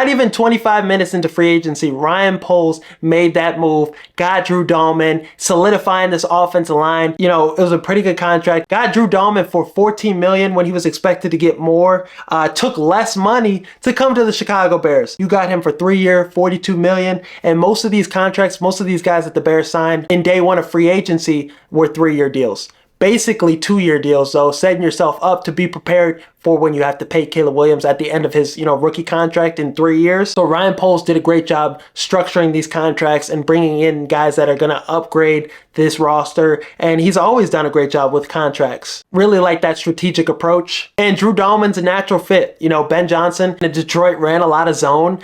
Not even 25 minutes into free agency, Ryan Poles made that move, got Drew Dalman, solidifying this offensive line. You know, it was a pretty good contract. Got Drew Dalman for $14 million when he was expected to get more. Took less money to come to the Chicago Bears. You got him for 3 years, $42 million. And most of these contracts, most of these guys that the Bears signed in day one of free agency were 3-year deals. Basically 2-year deals, though, setting yourself up to be prepared for when you have to pay Caleb Williams at the end of his, rookie contract in 3 years. So Ryan Poles did a great job structuring these contracts and bringing in guys that are going to upgrade this roster. And he's always done a great job with contracts. Really like that strategic approach. And Drew Dalman's a natural fit. Ben Johnson in Detroit ran a lot of zone.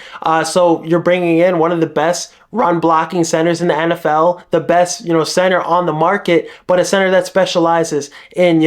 So you're bringing in one of the best run blocking centers in the NFL, the best, center on the market, but a center that specializes in,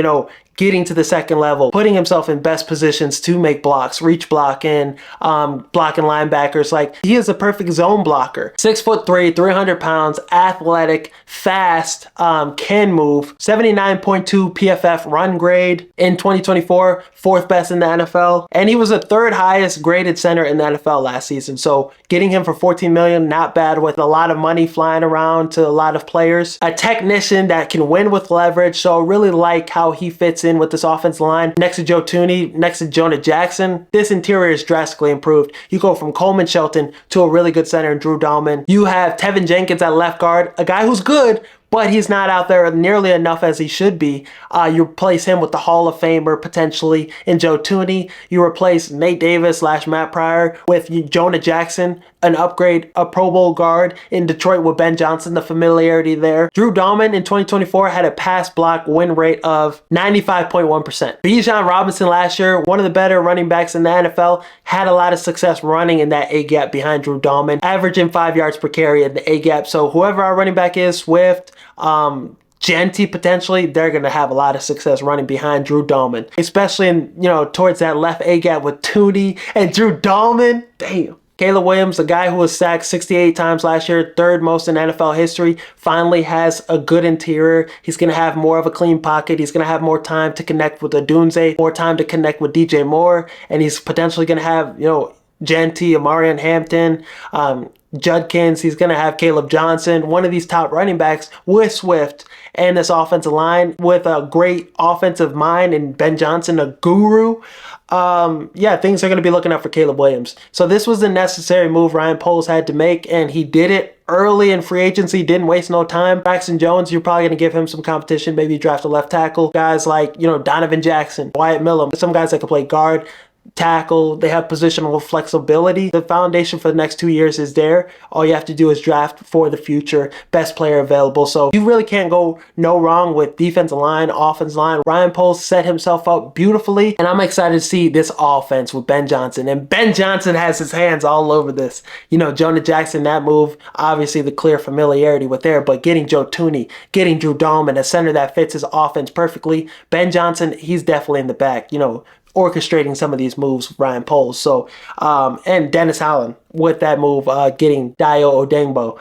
getting to the second level, putting himself in best positions to make blocks, reach blocking, blocking linebackers. Like, he is a perfect zone blocker. 6'3", 300 pounds, athletic, fast, can move. 79.2 PFF run grade in 2024, 4th best in the NFL. And he was the 3rd highest graded center in the NFL last season. So getting him for $14 million, not bad, with a lot of money flying around to a lot of players. A technician that can win with leverage. So I really like how he fits in with this offensive line. Next to Joe Thuney, next to Jonah Jackson, this interior is drastically improved. You go from Coleman Shelton to a really good center in Drew Dalman. You have Tevin Jenkins at left guard, a guy who's good, but he's not out there nearly enough as he should be. You replace him with the Hall of Famer potentially in Joe Thuney. You replace Nate Davis / Matt Pryor with Jonah Jackson, an upgrade, a Pro Bowl guard in Detroit with Ben Johnson, the familiarity there. Drew Dalman in 2024 had a pass block win rate of 95.1%. Bijan Robinson last year, one of the better running backs in the NFL, had a lot of success running in that A-gap behind Drew Dalman, averaging 5 yards per carry in the A-gap. So whoever our running back is, Swift, Genty potentially, they're going to have a lot of success running behind Drew Dalman, especially in, towards that left A-gap with Thuney and Drew Dalman. Damn. Caleb Williams, the guy who was sacked 68 times last year, 3rd most in NFL history, finally has a good interior. He's going to have more of a clean pocket. He's going to have more time to connect with Odunze, more time to connect with DJ Moore, and he's potentially going to have, Genty, Amarian Hampton, Judkins. He's going to have Caleb Johnson, one of these top running backs with Swift and this offensive line with a great offensive mind and Ben Johnson, a guru. Things are going to be looking up for Caleb Williams. So this was a necessary move Ryan Poles had to make, and he did it early in free agency, didn't waste no time. Braxton Jones, you're probably going to give him some competition, maybe draft a left tackle. Guys like, Donovan Jackson, Wyatt Millum, some guys that can play guard, tackle, they have positional flexibility. The foundation for the next 2 years is there. All you have to do is draft for the future, best player available. So you really can't go no wrong with defensive line, offensive line. Ryan Poles set himself up beautifully, and I'm excited to see this offense with Ben Johnson. And Ben Johnson has his hands all over this. Jonah Jackson, that move, obviously the clear familiarity with there, but getting Joe Thuney, getting Drew Dalman, a center that fits his offense perfectly. Ben Johnson, he's definitely in the back, orchestrating some of these moves with Ryan Poles. So, and Dennis Allen with that move, getting Dayo Odengbo,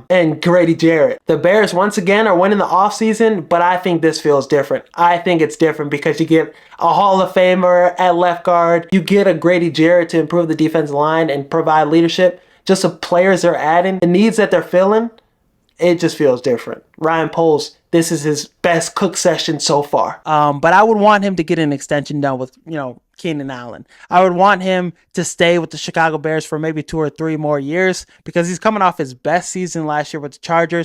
and Grady Jarrett. The Bears, once again, are winning the offseason, but I think this feels different. I think it's different because you get a Hall of Famer at left guard. You get a Grady Jarrett to improve the defensive line and provide leadership. Just the players they're adding, the needs that they're filling, it just feels different. Ryan Poles, this is his best cook session so far. But I would want him to get an extension done with, Keenan Allen. I would want him to stay with the Chicago Bears for maybe 2 or 3 more years because he's coming off his best season last year with the Chargers.